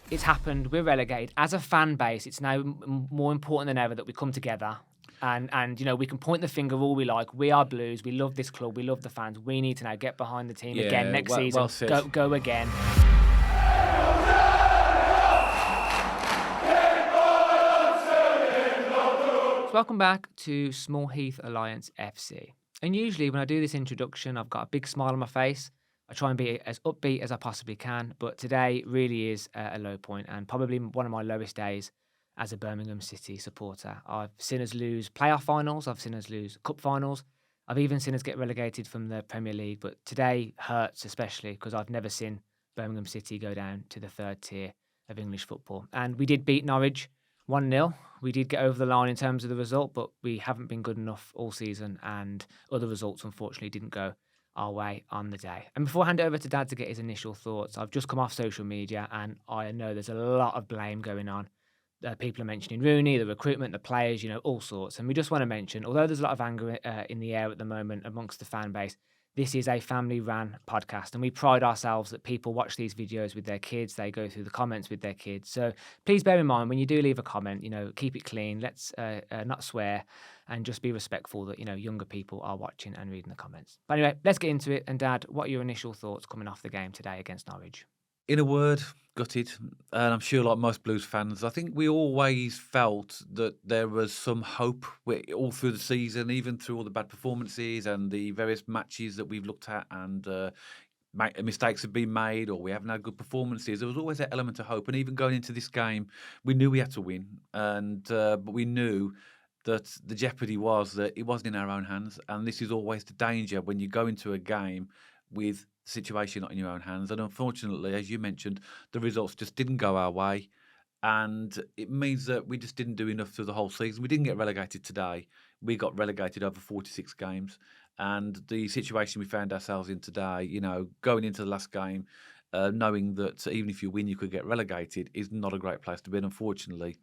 it's happened. We're relegated. As a fan base, it's now more important than ever that we come together. And we can point the finger all we like. We are Blues. We love this club. We love the fans. We need to now get behind the team again next season. Well said. Go again. So welcome back to Small Heath Alliance FC. And usually when I do this introduction, I've got a big smile on my face. I try and be as upbeat as I possibly can. But today really is a low point and probably one of my lowest days as a Birmingham City supporter. I've seen us lose playoff finals. I've seen us lose cup finals. I've even seen us get relegated from the Premier League. But today hurts especially because I've never seen Birmingham City go down to the third tier of English football. And we did beat Norwich 1-0. We did get over the line in terms of the result, but we haven't been good enough all season. And other results, unfortunately, didn't go our way on the day. And before I hand it over to Dad to get his initial thoughts, I've just come off social media and I know there's a lot of blame going on. People are mentioning Rooney, the recruitment, the players, all sorts. And we just want to mention, although there's a lot of anger in the air at the moment amongst the fan base, this is a family-run podcast, and we pride ourselves that people watch these videos with their kids. They go through the comments with their kids. So please bear in mind, when you do leave a comment, keep it clean. Let's not swear and just be respectful that, younger people are watching and reading the comments. But anyway, let's get into it. And Dad, what are your initial thoughts coming off the game today against Norwich? In a word, gutted. And I'm sure, like most Blues fans, I think we always felt that there was some hope all through the season, even through all the bad performances and the various matches that we've looked at and mistakes have been made or we haven't had good performances. There was always that element of hope. And even going into this game, we knew we had to win. But we knew that the jeopardy was that it wasn't in our own hands. And this is always the danger when you go into a game with the situation not in your own hands. And unfortunately, as you mentioned, the results just didn't go our way. And it means that we just didn't do enough through the whole season. We didn't get relegated today. We got relegated over 46 games. And the situation we found ourselves in today, going into the last game, knowing that even if you win, you could get relegated is not a great place to be. And unfortunately,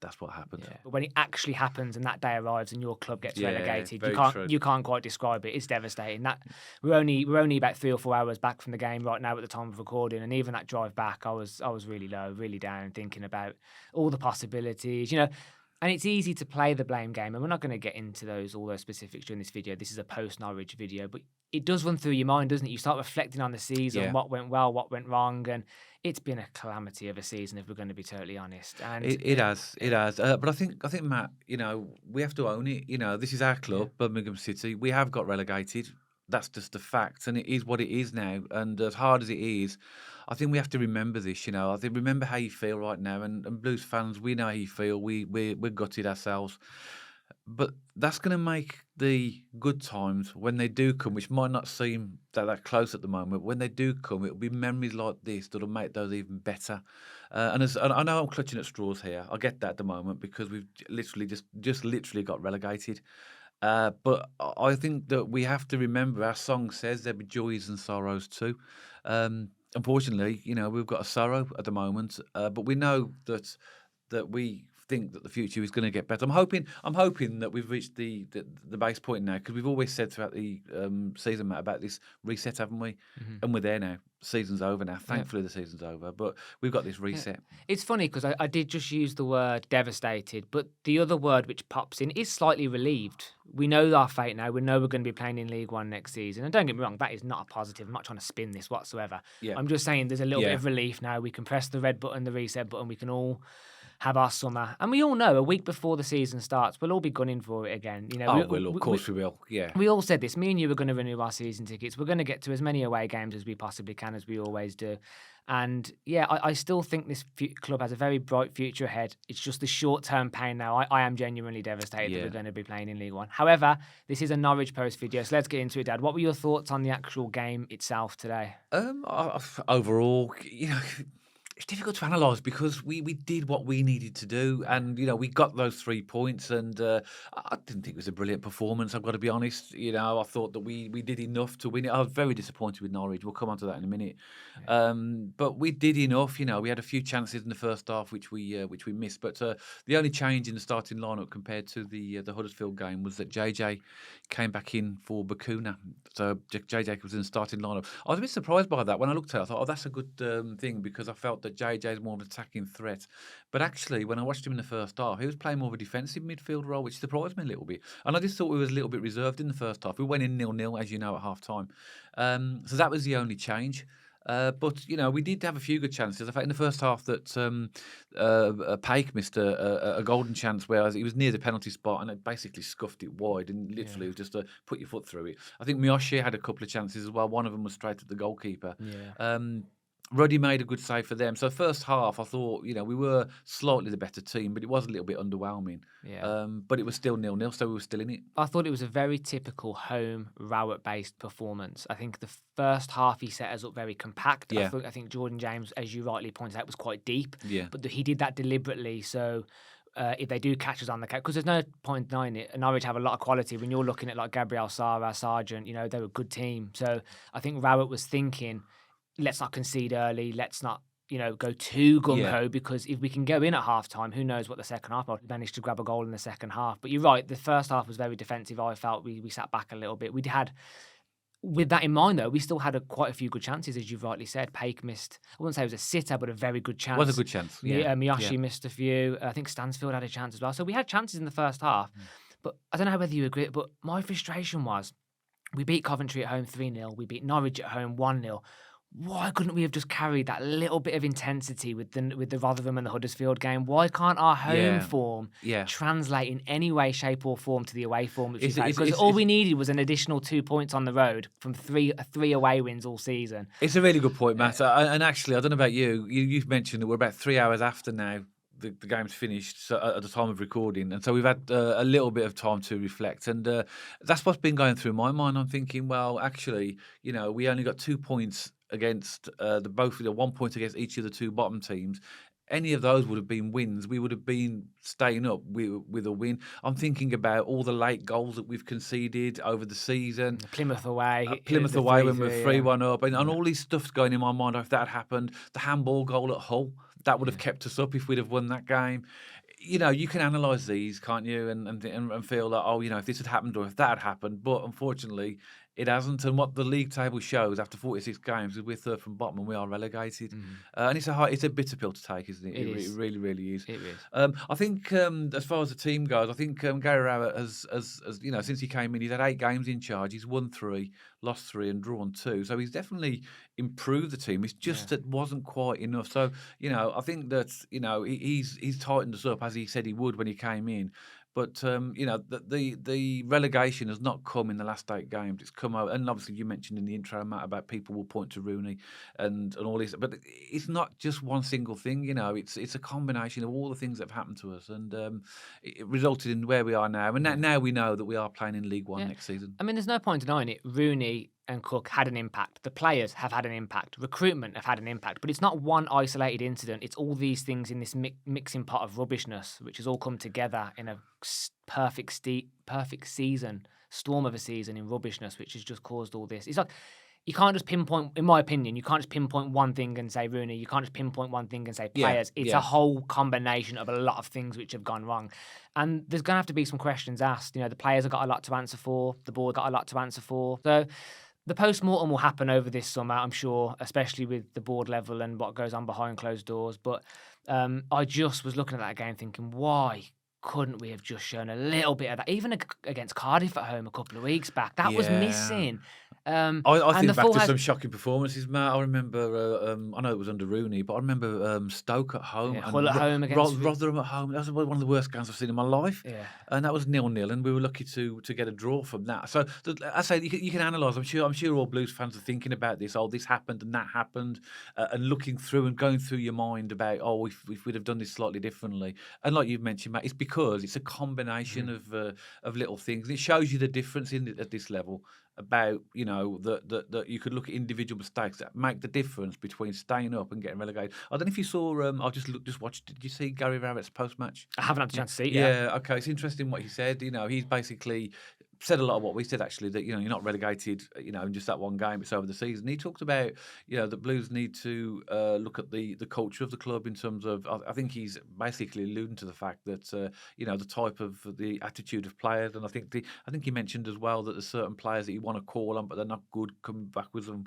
that's what happened. Yeah. But when it actually happens and that day arrives and your club gets relegated, true. you can't quite describe it. It's devastating. We're only about 3 or 4 hours back from the game right now at the time of recording, and even that drive back, I was really low, really down, thinking about all the possibilities, And it's easy to play the blame game, and we're not going to get into all those specifics during this video. This is a post-Norwich video, but it does run through your mind, doesn't it? You start reflecting on the season, what went well, what went wrong, and it's been a calamity of a season, if we're going to be totally honest. And it has. But I think Matt, we have to own it. This is our club, Birmingham City. We have got relegated. That's just a fact, and it is what it is now. And as hard as it is, I think we have to remember this. I think remember how you feel right now, and Blues fans, we know how you feel. We're gutted ourselves, but that's going to make the good times when they do come, which might not seem that close at the moment. When they do come, it'll be memories like this that'll make those even better. And I know I'm clutching at straws here. I get that at the moment because we've literally just literally got relegated. But I think that we have to remember our song says there'll be joys and sorrows too. Unfortunately, we've got a sorrow at the moment, but we know that we think that the future is going to get better. I'm hoping that we've reached the base point now, because we've always said throughout the season, Matt, about this reset, haven't we? Mm-hmm. And we're there now. Season's over now. Thankfully, the season's over, but we've got this reset. It's funny because I did just use the word devastated, but the other word which pops in is slightly relieved. We know our fate now. We know we're going to be playing in League One next season. And don't get me wrong, that is not a positive. I'm not trying to spin this whatsoever. Yeah. I'm just saying there's a little bit of relief now. We can press the red button, the reset button. We can all have our summer. And we all know a week before the season starts, we'll all be gunning for it again. Of course we will. Yeah. We all said this. Me and you were going to renew our season tickets. We're going to get to as many away games as we possibly can, as we always do. And I still think this club has a very bright future ahead. It's just the short-term pain now. I am genuinely devastated that we're going to be playing in League One. However, this is a Norwich post video, so let's get into it, Dad. What were your thoughts on the actual game itself today? Overall, it's difficult to analyse because we did what we needed to do, and we got those 3 points, and I didn't think it was a brilliant performance. I've got to be honest. I thought that we did enough to win it. I was very disappointed with Norwich. We'll come on to that in a minute. Yeah. But we did enough. We had a few chances in the first half which we missed. But the only change in the starting lineup compared to the Huddersfield game was that JJ came back in for Bakuna. So JJ was in the starting lineup. I was a bit surprised by that when I looked at it. I thought, that's a good thing, because I felt that JJ's more of an attacking threat. But actually, when I watched him in the first half, he was playing more of a defensive midfield role, which surprised me a little bit. And I just thought we was a little bit reserved in the first half. We went in 0-0, as you know, at half time. So that was the only change. But we did have a few good chances. In fact, in the first half, that Paik missed a golden chance where he was near the penalty spot and it basically scuffed it wide, and literally it was just put your foot through it. I think Miyoshi had a couple of chances as well. One of them was straight at the goalkeeper. Yeah. Ruddy made a good save for them. So first half, I thought we were slightly the better team, but it was a little bit underwhelming. Yeah. But it was still 0-0, so we were still in it. I thought it was a very typical home Rowett-based performance. I think the first half he set us up very compact. Yeah. I think Jordan James, as you rightly pointed out, was quite deep. Yeah. But he did that deliberately. So if they do catch us on the catch, because there's no point denying it, Norwich have a lot of quality. When you're looking at like Gabriel Sara, Sargent, they're a good team. So I think Rowett was thinking, let's not concede early. Let's not, go too gung-ho, because if we can go in at half-time, who knows what the second half will. Managed to grab a goal in the second half. But you're right, the first half was very defensive. I felt we sat back a little bit. With that in mind, though, we still had quite a few good chances, as you've rightly said. Paik missed, I wouldn't say it was a sitter, but a very good chance. It was a good chance, yeah. Miyoshi missed a few. I think Stansfield had a chance as well. So we had chances in the first half. But I don't know whether you agree, but my frustration was, we beat Coventry at home 3-0. We beat Norwich at home 1-0. Why couldn't we have just carried that little bit of intensity with the Rotherham and the Huddersfield game? Why can't our home form translate in any way, shape or form to the away form? Because all we needed was an additional 2 points on the road from three away wins all season. It's a really good point, Matt. And actually, I don't know about you. You've mentioned that we're about 3 hours after now. The game's finished at the time of recording, and so we've had a little bit of time to reflect, and that's what's been going through my mind. I'm thinking, well, actually, we only got 2 points against both 1 point against each of the two bottom teams. Any of those would have been wins. We would have been staying up with a win. I'm thinking about all the late goals that we've conceded over the season. Plymouth away. When we're 3-1 up. And all these stuff's going in my mind. If that had happened, the handball goal at Hull, that would have kept us up if we'd have won that game. You can analyse these, can't you? And feel like, if this had happened or if that had happened. But unfortunately, it hasn't. And what the league table shows after 46 games is we're third from bottom and we are relegated. And it's a bitter pill to take, isn't it? It really, really is. It is. I think as far as the team goes, I think Gary Rowett has since he came in, he's had 8 games in charge. He's won 3, lost 3 and drawn 2. So he's definitely improved the team. It's just that wasn't quite enough. So, I think that, he's tightened us up as he said he would when he came in. But the relegation has not come in the last 8 games. It's come out, and obviously you mentioned in the intro, Matt, about people will point to Rooney and all this. But it's not just one single thing. It's a combination of all the things that have happened to us, and it resulted in where we are now. And now we know that we are playing in League One next season. I mean, there's no point denying it. Rooney and Cook had an impact. The players have had an impact. Recruitment have had an impact. But it's not one isolated incident. It's all these things in this mixing pot of rubbishness, which has all come together in a perfect season, storm of a season in rubbishness, which has just caused all this. It's like, you can't just pinpoint, in my opinion, you can't just pinpoint one thing and say Rooney. You can't just pinpoint one thing and say players. It's a whole combination of a lot of things which have gone wrong. And there's going to have to be some questions asked. The players have got a lot to answer for. The board got a lot to answer for. So the post-mortem will happen over this summer, I'm sure, especially with the board level and what goes on behind closed doors. But I just was looking at that game thinking, why couldn't we have just shown a little bit of that? Even against Cardiff at home a couple of weeks back, that was missing. I think back to some shocking performances, Matt. I remember, I know it was under Rooney, but I remember Stoke at home. Hull at home against Rotherham at home. That was one of the worst games I've seen in my life. Yeah. And that was 0-0, and we were lucky to get a draw from that. So I say you can analyse. I'm sure all Blues fans are thinking about this. Oh, this happened and that happened, and looking through and going through your mind about if we'd have done this slightly differently. And like you've mentioned, Matt, it's because it's a combination of little things. And it shows you the difference at this level. About that you could look at individual mistakes that make the difference between staying up and getting relegated. I don't know if you saw. I just watched. Did you see Gary Rowett's post match? I haven't had the chance to see it. Yeah. Okay. It's interesting what he said. He's basically said a lot of what we said actually, that you're not relegated, in just that one game. It's over the season. He talked about the Blues need to look at the culture of the club in terms of. I think he's basically alluding to the fact that the type of the attitude of players, and I think he mentioned as well that there's certain players that you want to call on, but they're not good coming back with them.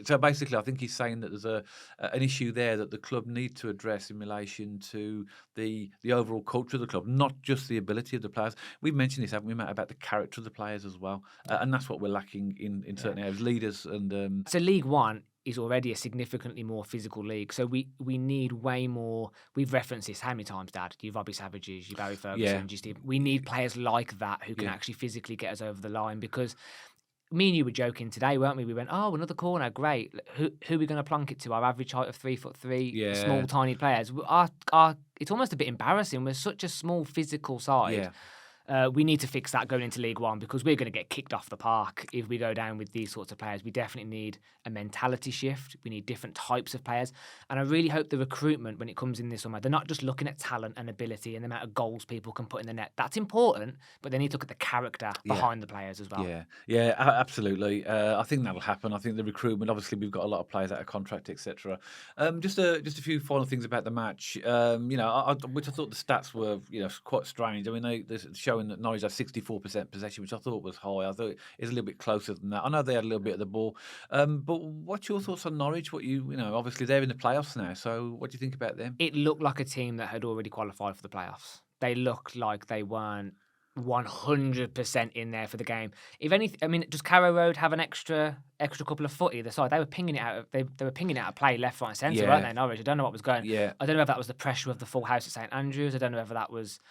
So basically, I think he's saying that there's an issue there that the club need to address in relation to the overall culture of the club, not just the ability of the players. We've mentioned this, haven't we, Matt, about the character of the players as well, and that's what we're lacking in certain areas, leaders and. So League One is already a significantly more physical league. So we need way more. We've referenced this how many times, Dad? You Robbie Savages, you Barry Ferguson, you Steve. We need players like that who can actually physically get us over the line, because me and you were joking today, weren't we? We went, oh, another corner, great. Who are we going to plonk it to? Our average height of 3'3", small, tiny players. It's almost a bit embarrassing. We're such a small physical side. Yeah. We need to fix that going into League One, because we're going to get kicked off the park if we go down with these sorts of players. We definitely need a mentality shift. We need different types of players. And I really hope the recruitment, when it comes in this summer, they're not just looking at talent and ability and the amount of goals people can put in the net. That's important, but they need to look at the character behind the players as well. Yeah, absolutely. I think that'll happen. I think the recruitment, obviously, we've got a lot of players out of contract, etc. Just a few final things about the match. Which I thought the stats were, quite strange. I mean, they're showing that Norwich had 64% possession, which I thought was high. I thought it was a little bit closer than that. I know they had a little bit of the ball, but what's your thoughts on Norwich? Obviously they're in the playoffs now. So what do you think about them? It looked like a team that had already qualified for the playoffs. They looked like they weren't 100% in there for the game. If anything, I mean, does Carrow Road have an extra couple of foot either side? They were pinging it out. They were pinging it out of play left, right, and centre, weren't they? Norwich. I don't know what was going. Yeah. I don't know if that was the pressure of the full house at St.Andrews. I don't know whether that was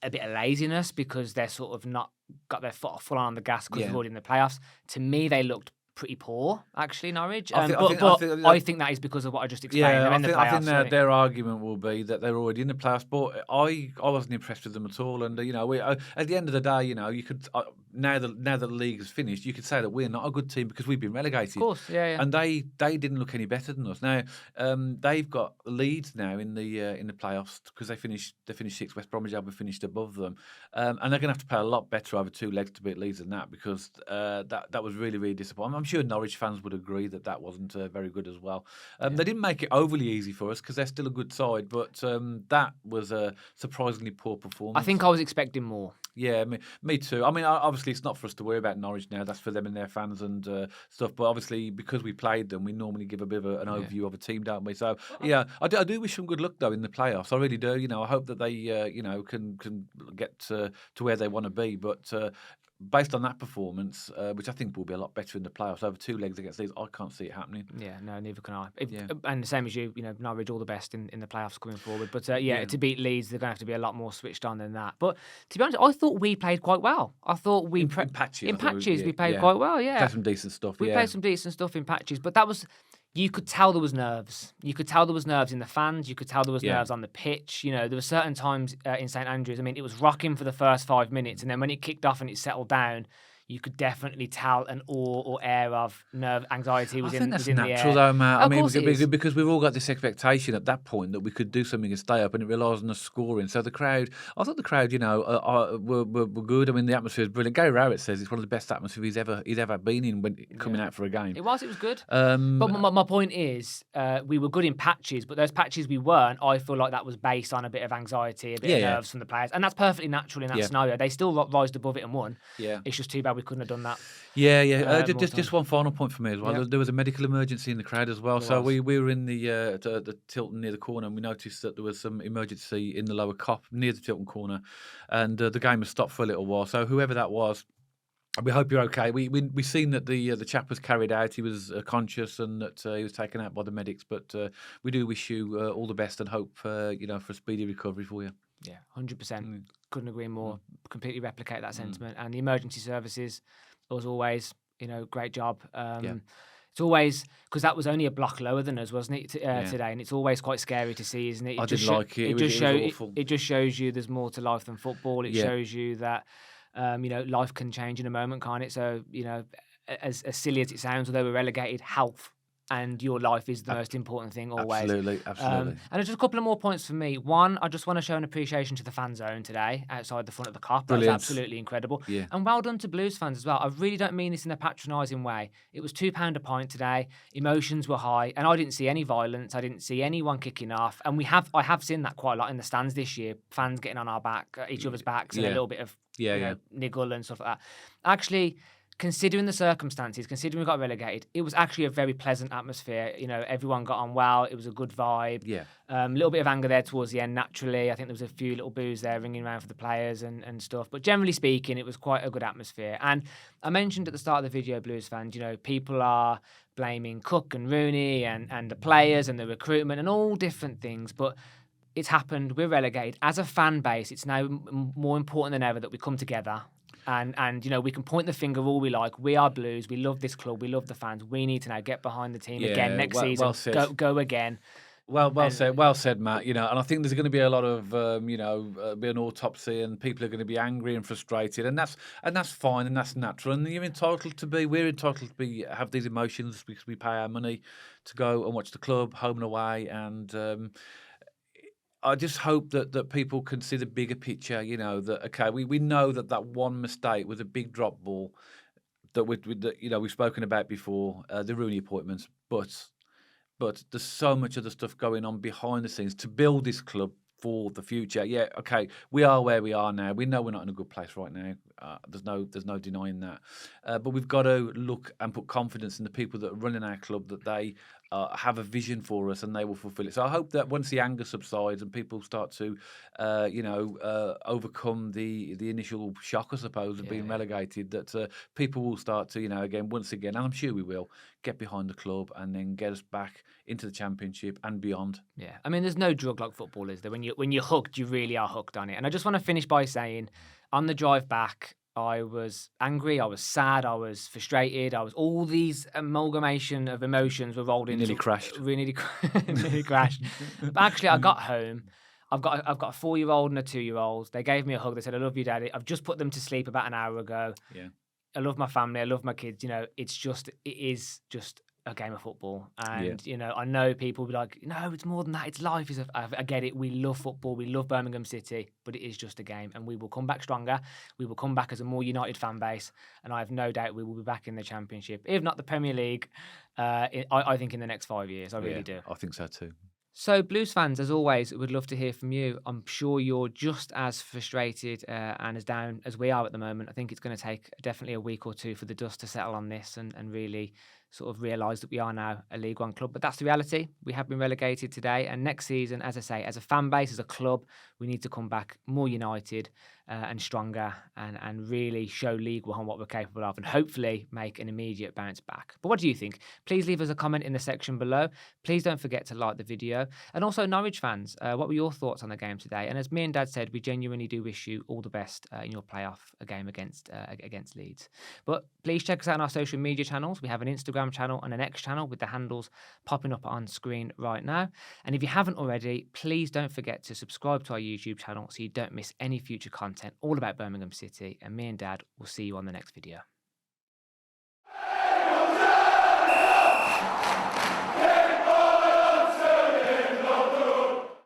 a bit of laziness because they're sort of not got their foot full on the gas because they're already in the playoffs. To me, they looked pretty poor, actually, Norwich. I think that is because of what I just explained. Yeah, they're in the playoffs, I think their argument will be that they're already in the playoffs, but I wasn't impressed with them at all. And at the end of the day, you could now that the league is finished, you could say that we're not a good team because we've been relegated. Of course, yeah. And they didn't look any better than us. Now they've got Leeds now in the playoffs because they finished sixth. West Bromwich Albion finished above them, and they're going to have to play a lot better over two legs to beat Leeds than that, because that was really, really disappointing. I'm sure Norwich fans would agree that wasn't very good as well. They didn't make it overly easy for us because they're still a good side, but that was a surprisingly poor performance. I think I was expecting more. Yeah, me too. I mean, obviously, it's not for us to worry about Norwich now. That's for them and their fans and stuff. But obviously, because we played them, we normally give a bit of an overview of a team, don't we? So, yeah, I do wish them good luck, though, in the playoffs. I really do. I hope that they, can get to where they want to be. But based on that performance, which I think will be a lot better in the playoffs, over two legs against Leeds, I can't see it happening. Yeah, no, neither can I. And the same as you, Norwich, all the best in the playoffs coming forward. But to beat Leeds, they're going to have to be a lot more switched on than that. But to be honest, I thought we played quite well. I thought we in patches. We played quite well. Yeah, played some decent stuff. We played some decent stuff in patches, but that was. You could tell there was nerves. You could tell there was nerves in the fans. You could tell there was nerves on the pitch. There were certain times in St Andrews. I mean, it was rocking for the first 5 minutes, and then when it kicked off and it settled down, you could definitely tell an awe or air of nerve, anxiety was in the air. I think that's natural, though, Matt. Because we've all got this expectation at that point that we could do something and stay up, and it relies on us scoring. So the crowd, I thought the crowd, were good. I mean, the atmosphere is brilliant. Gary Rowett says it's one of the best atmospheres he's ever been in when coming out for a game. It was good. But my point is, we were good in patches, but those patches we weren't. I feel like that was based on a bit of anxiety, a bit of nerves from the players, and that's perfectly natural in that scenario. They still rised above it and won. Yeah, it's just too bad we couldn't have done that. Just one final point for me as well. Yeah. There was a medical emergency in the crowd as well. So we were in the Tilton near the corner, and we noticed that there was some emergency in the lower cop near the Tilton corner, and the game was stopped for a little while. So whoever that was, we hope you're okay. We seen that the chap was carried out. He was conscious and that he was taken out by the medics. But we do wish you all the best and hope for a speedy recovery for you. Yeah, 100%. Couldn't agree more. Completely replicate that sentiment. And the emergency services, as always, great job. It's always, because that was only a block lower than us, wasn't it, today? And it's always quite scary to see, isn't it? I didn't like it. It was awful. It just shows you there's more to life than football. It shows you that, life can change in a moment, can't it? So, as silly as it sounds, although we're relegated, health and your life is the most important thing always. Absolutely. And just a couple of more points for me. One, I just want to show an appreciation to the fan zone today outside the front of the Kop. That was Brilliant. absolutely incredible. Yeah. And well done to Blues fans as well. I really don't mean this in a patronising way. It was £2 a pint today. Emotions were high, and I didn't see any violence. I didn't see anyone kicking off. And I have seen that quite a lot in the stands this year. Fans getting on our back, each other's backs, and a little bit of niggle and stuff like that. Actually, considering the circumstances, considering we got relegated, it was actually a very pleasant atmosphere. Everyone got on well. It was a good vibe. Yeah. A little bit of anger there towards the end, naturally. I think there was a few little boos there ringing around for the players and stuff. But generally speaking, it was quite a good atmosphere. And I mentioned at the start of the video, Blues fans, people are blaming Cook and Rooney and the players and the recruitment and all different things. But it's happened. We're relegated. As a fan base, it's now more important than ever that we come together. And we can point the finger all we like. We are Blues. We love this club. We love the fans. We need to now get behind the team again next season. Go again. Well said, Matt. And I think there's going to be a lot of be an autopsy, and people are going to be angry and frustrated, and that's fine and that's natural. And we're entitled to have these emotions because we pay our money to go and watch the club home and away. And I just hope that people can see the bigger picture. We know that one mistake was a big drop ball that we've spoken about before, the Rooney appointments, but there's so much other stuff going on behind the scenes to build this club for the future. Yeah, okay, we are where we are now. We know we're not in a good place right now. There's no denying that. But we've got to look and put confidence in the people that are running our club, that they have a vision for us and they will fulfil it. So I hope that once the anger subsides and people start to, overcome the initial shock, I suppose, of being relegated, that people will start to, once again, and I'm sure we will, get behind the club and then get us back into the Championship and beyond. Yeah, I mean, there's no drug like football, is there? When you're hooked, you really are hooked on it. And I just want to finish by saying, on the drive back, I was angry, I was sad, I was frustrated, I was all these amalgamation of emotions were rolled into. Nearly crashed. Nearly crashed. But actually, I got home. I've got a 4-year-old and a 2-year-old. They gave me a hug. They said, "I love you, Daddy." I've just put them to sleep about an hour ago. Yeah. I love my family. I love my kids. It is just a game of football. And, I know people will be like, no, it's more than that. It's life. I get it. We love football. We love Birmingham City, but it is just a game. And we will come back stronger. We will come back as a more united fan base. And I have no doubt we will be back in the Championship, if not the Premier League, I think in the next 5 years. I really do. I think so too. So, Blues fans, as always, would love to hear from you. I'm sure you're just as frustrated and as down as we are at the moment. I think it's going to take definitely a week or two for the dust to settle on this and really sort of realise that we are now a League One club. But that's the reality. We have been relegated today. And next season, as I say, as a fan base, as a club, we need to come back more united and stronger and really show League One what we're capable of and hopefully make an immediate bounce back. But what do you think? Please leave us a comment in the section below. Please don't forget to like the video. And also, Norwich fans, what were your thoughts on the game today? And as me and Dad said, we genuinely do wish you all the best in your playoff game against Leeds. But please check us out on our social media channels. We have an Instagram channel and an X channel with the handles popping up on screen right now. And if you haven't already, please don't forget to subscribe to our YouTube channel so you don't miss any future content all about Birmingham City. And me and Dad will see you on the next video.